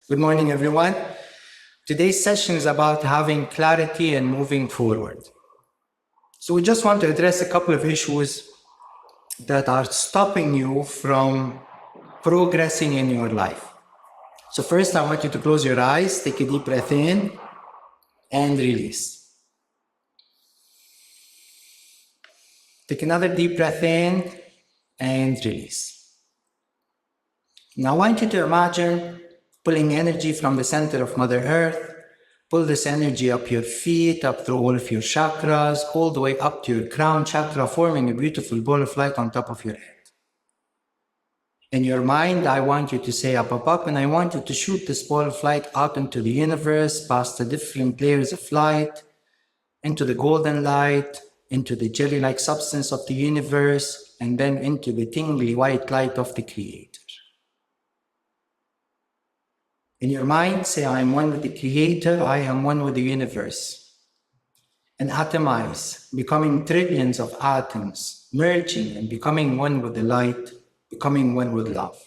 Good morning, everyone. Today's session is about having clarity and moving forward. So we just want to address a couple of issues that are stopping you from progressing in your life. So first, I want you to close your eyes, take a deep breath in, and release. Take another deep breath in, and release. Now I want you to imagine pulling energy from the center of Mother Earth. Pull this energy up your feet, up through all of your chakras, all the way up to your crown chakra, forming a beautiful ball of light on top of your head. In your mind, I want you to say up, up, up, and I want you to shoot this ball of light out into the universe, past the different layers of light, into the golden light, into the jelly-like substance of the universe, and then into the tingly white light of the Creator. In your mind, say, I am one with the Creator, I am one with the universe. And atomize, becoming trillions of atoms, merging and becoming one with the light, becoming one with love.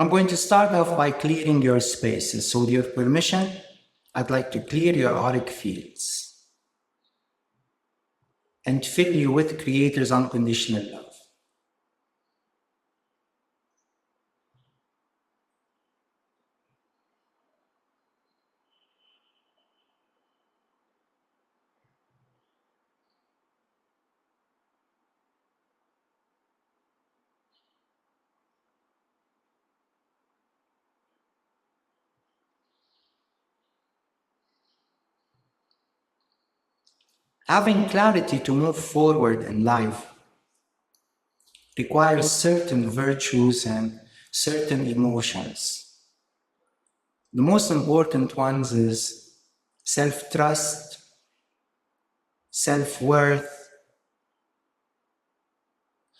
I'm going to start off by clearing your spaces. So with your permission, I'd like to clear your auric fields and fill you with Creator's unconditional love. Having clarity to move forward in life requires certain virtues and certain emotions. The most important ones is self-trust, self-worth.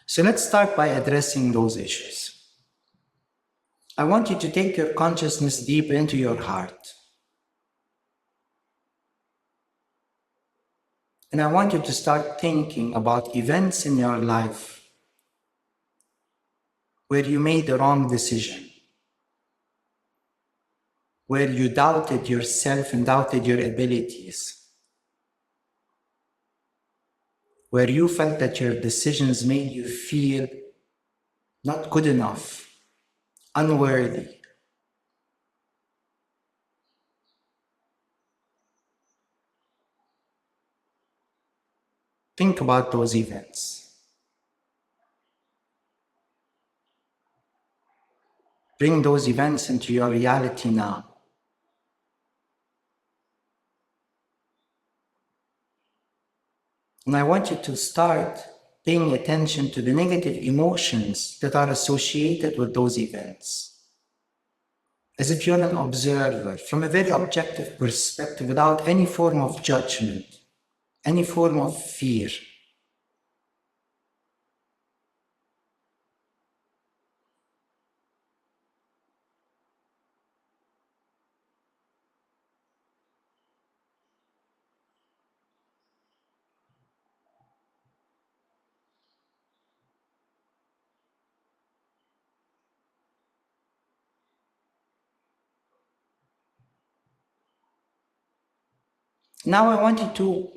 So let's start by addressing those issues. I want you to take your consciousness deep into your heart. And I want you to start thinking about events in your life where you made the wrong decision, where you doubted yourself and doubted your abilities, where you felt that your decisions made you feel not good enough, unworthy. Think about those events. Bring those events into your reality now. And I want you to start paying attention to the negative emotions that are associated with those events. As if you're an observer from a very objective perspective, without any form of judgment, any form of fear. Now I want you to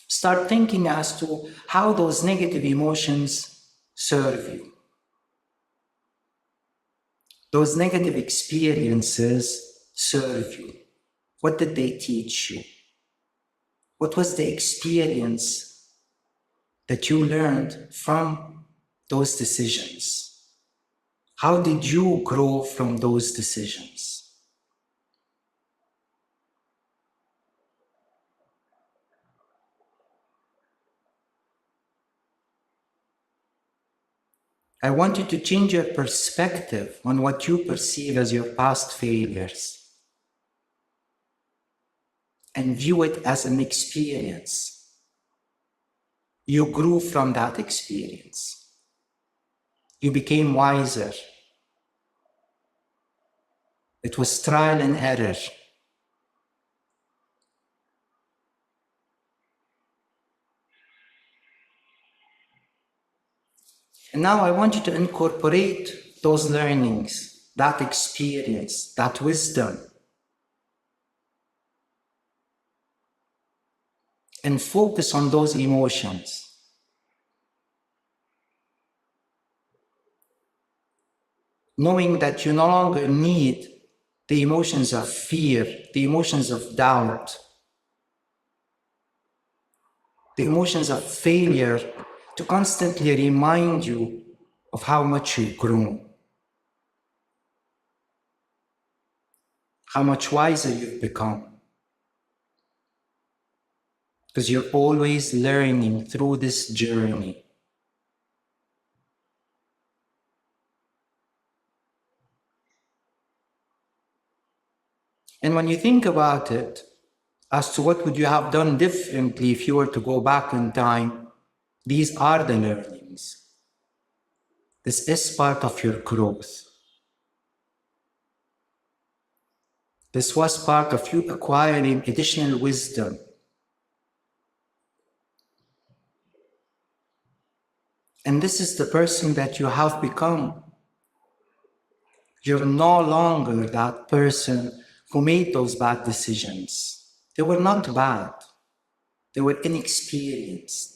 start thinking as to how those negative emotions serve you. Those negative experiences serve you. What did they teach you? What was the experience that you learned from those decisions? How did you grow from those decisions? I want you to change your perspective on what you perceive as your past failures and view it as an experience. You grew from that experience. You became wiser. It was trial and error. And now I want you to incorporate those learnings, that experience, that wisdom, and focus on those emotions. Knowing that you no longer need the emotions of fear, the emotions of doubt, the emotions of failure to constantly remind you of how much you've grown, how much wiser you've become. Because you're always learning through this journey. And when you think about it, as to what would you have done differently if you were to go back in time, these are the learnings. This is part of your growth. This was part of you acquiring additional wisdom. And this is the person that you have become. You're no longer that person who made those bad decisions. They were not bad. They were inexperienced.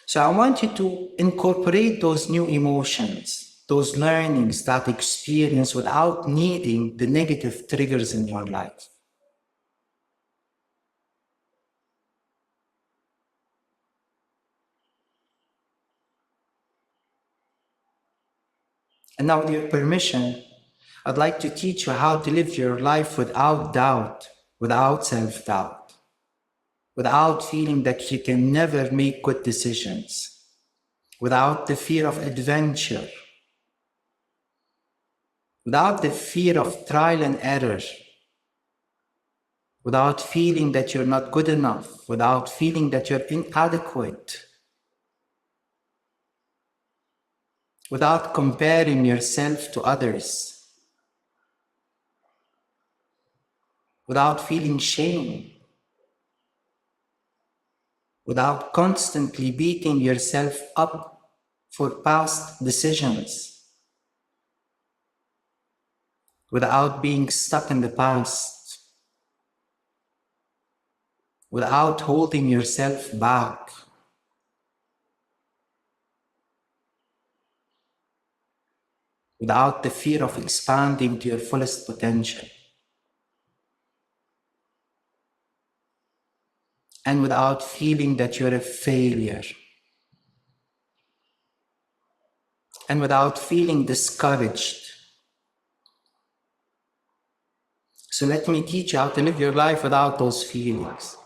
So I want you to incorporate those new emotions, those learnings, that experience without needing the negative triggers in your life. And now with your permission, I'd like to teach you how to live your life without doubt, without self-doubt, without feeling that you can never make good decisions, without the fear of adventure, without the fear of trial and error, without feeling that you're not good enough, without feeling that you're inadequate, without comparing yourself to others, without feeling shame, without constantly beating yourself up for past decisions, without being stuck in the past, without holding yourself back, without the fear of expanding to your fullest potential, and without feeling that you're a failure, and without feeling discouraged. So let me teach you how to live your life without those feelings.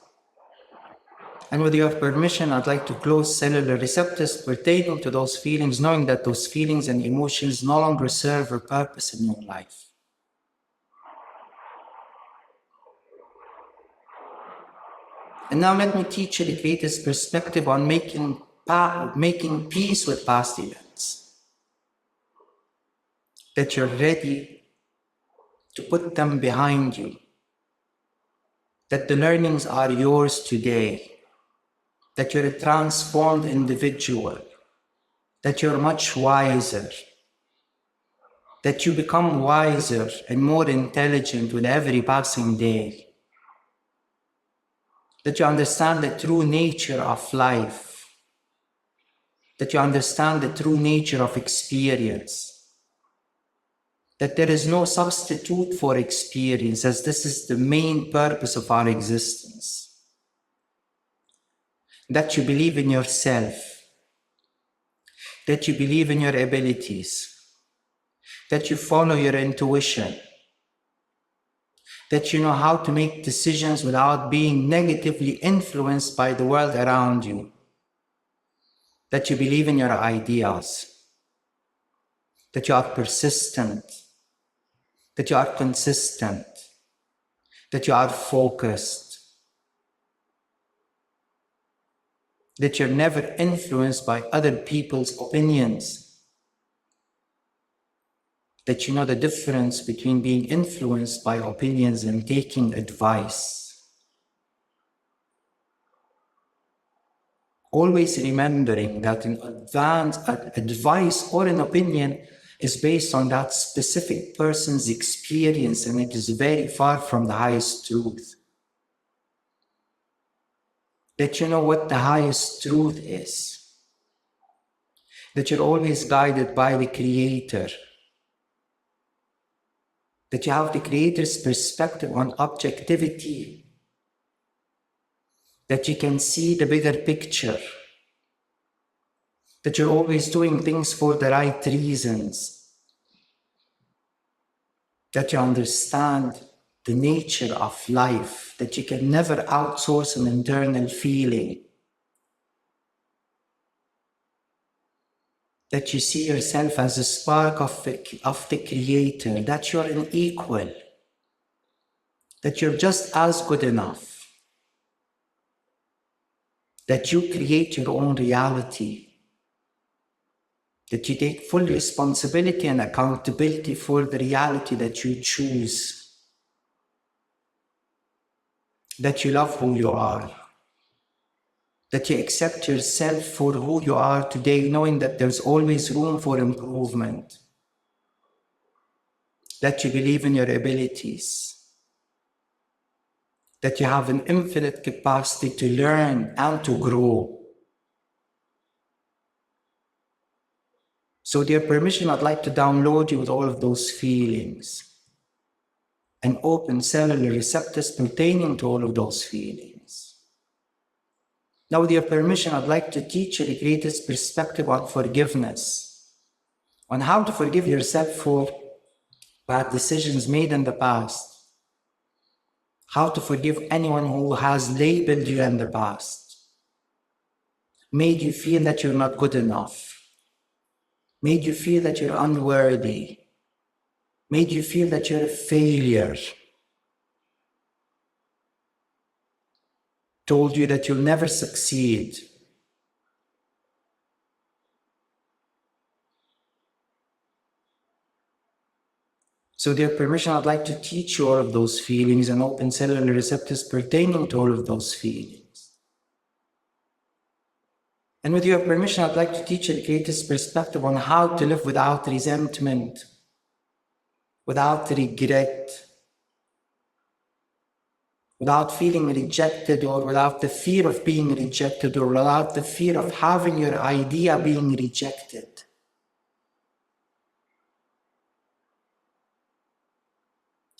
And with your permission, I'd like to close cellular receptors pertaining to those feelings, knowing that those feelings and emotions no longer serve a purpose in your life. And now let me teach you the greatest perspective on making peace with past events. That you're ready to put them behind you. That the learnings are yours today. That you're a transformed individual. That you're much wiser. That you become wiser and more intelligent with every passing day. That you understand the true nature of life. That you understand the true nature of experience. That there is no substitute for experience, as this is the main purpose of our existence. That you believe in yourself. That you believe in your abilities. That you follow your intuition. That you know how to make decisions without being negatively influenced by the world around you. That you believe in your ideas. That you are persistent. That you are consistent. That you are focused. That you're never influenced by other people's opinions. That you know the difference between being influenced by opinions and taking advice. Always remembering that an advice or an opinion is based on that specific person's experience, and it is very far from the highest truth. That you know what the highest truth is. That you're always guided by the Creator. That you have the Creator's perspective on objectivity. That you can see the bigger picture. That you're always doing things for the right reasons. That you understand the nature of life, that you can never outsource an internal feeling. That you see yourself as a spark of the Creator, that you're an equal, that you're just as good enough, that you create your own reality, that you take full responsibility and accountability for the reality that you choose, that you love who you are, that you accept yourself for who you are today, knowing that there's always room for improvement, that you believe in your abilities, that you have an infinite capacity to learn and to grow. So with your permission, I'd like to download you with all of those feelings and open cellular receptors pertaining to all of those feelings. Now with your permission, I'd like to teach you the greatest perspective on forgiveness, on how to forgive yourself for bad decisions made in the past, how to forgive anyone who has labeled you in the past, made you feel that you're not good enough, made you feel that you're unworthy, made you feel that you're a failure, told you that you'll never succeed. So with your permission, I'd like to teach you all of those feelings and open cellular receptors pertaining to all of those feelings. And with your permission, I'd like to teach you the greatest perspective on how to live without resentment, without regret, without feeling rejected, or without the fear of being rejected, or without the fear of having your idea being rejected.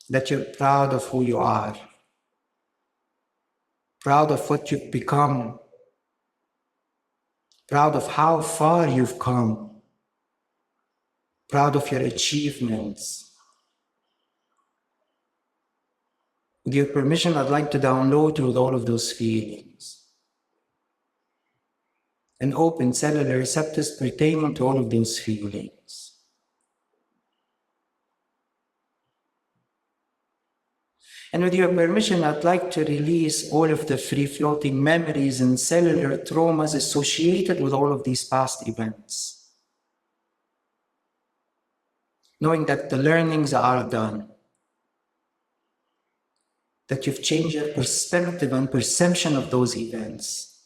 That you're proud of who you are, proud of what you've become, proud of how far you've come, proud of your achievements. With your permission, I'd like to download you with all of those feelings and open cellular receptors pertaining to all of those feelings. And with your permission, I'd like to release all of the free-floating memories and cellular traumas associated with all of these past events. Knowing that the learnings are done, that you've changed your perspective and perception of those events,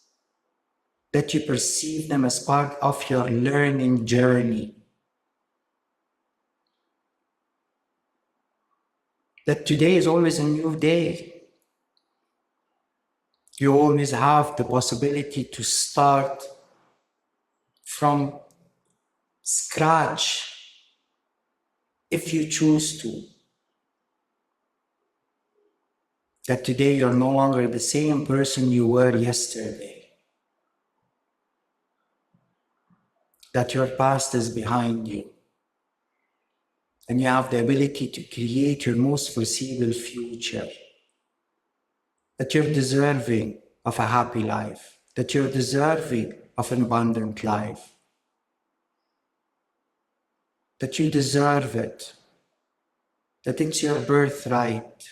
that you perceive them as part of your learning journey, that today is always a new day. You always have the possibility to start from scratch if you choose to. That today you're no longer the same person you were yesterday. That your past is behind you. And you have the ability to create your most foreseeable future. That you're deserving of a happy life. That you're deserving of an abundant life. That you deserve it. That it's your birthright.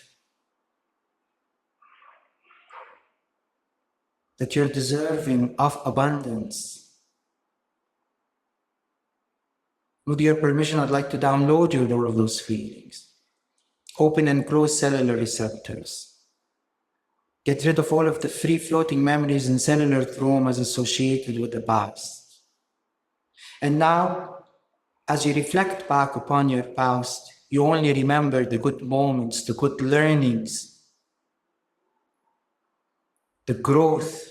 That you're deserving of abundance. With your permission, I'd like to download you all of those feelings. Open and close cellular receptors. Get rid of all of the free-floating memories and cellular traumas associated with the past. And now, as you reflect back upon your past, you only remember the good moments, the good learnings, the growth.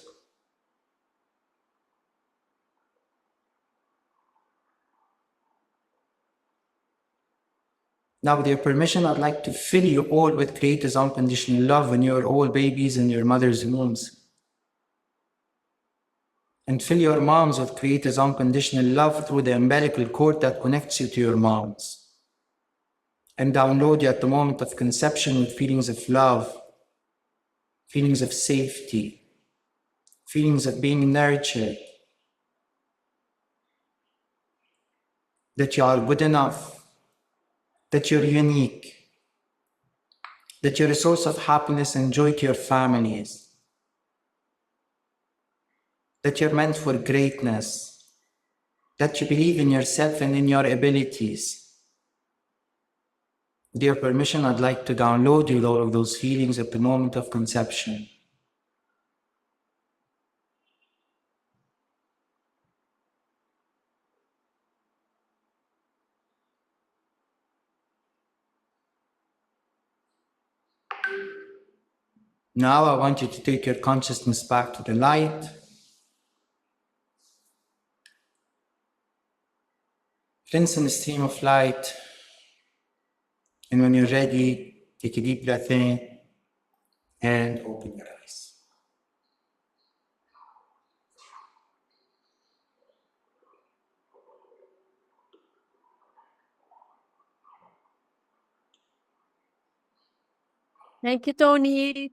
Now, with your permission, I'd like to fill you all with Creator's unconditional love when you're all babies in your mother's wombs. And fill your moms with Creator's unconditional love through the umbilical cord that connects you to your moms. And download you at the moment of conception with feelings of love, feelings of safety, feelings of being nurtured, that you are good enough, that you're unique, that you're a source of happiness and joy to your families, that you're meant for greatness, that you believe in yourself and in your abilities. With your permission, I'd like to download you all of those feelings at the moment of conception. Now I want you to take your consciousness back to the light. Rinse in a stream of light. And when you're ready, take a deep breath in and open your eyes. Thank you, Tony.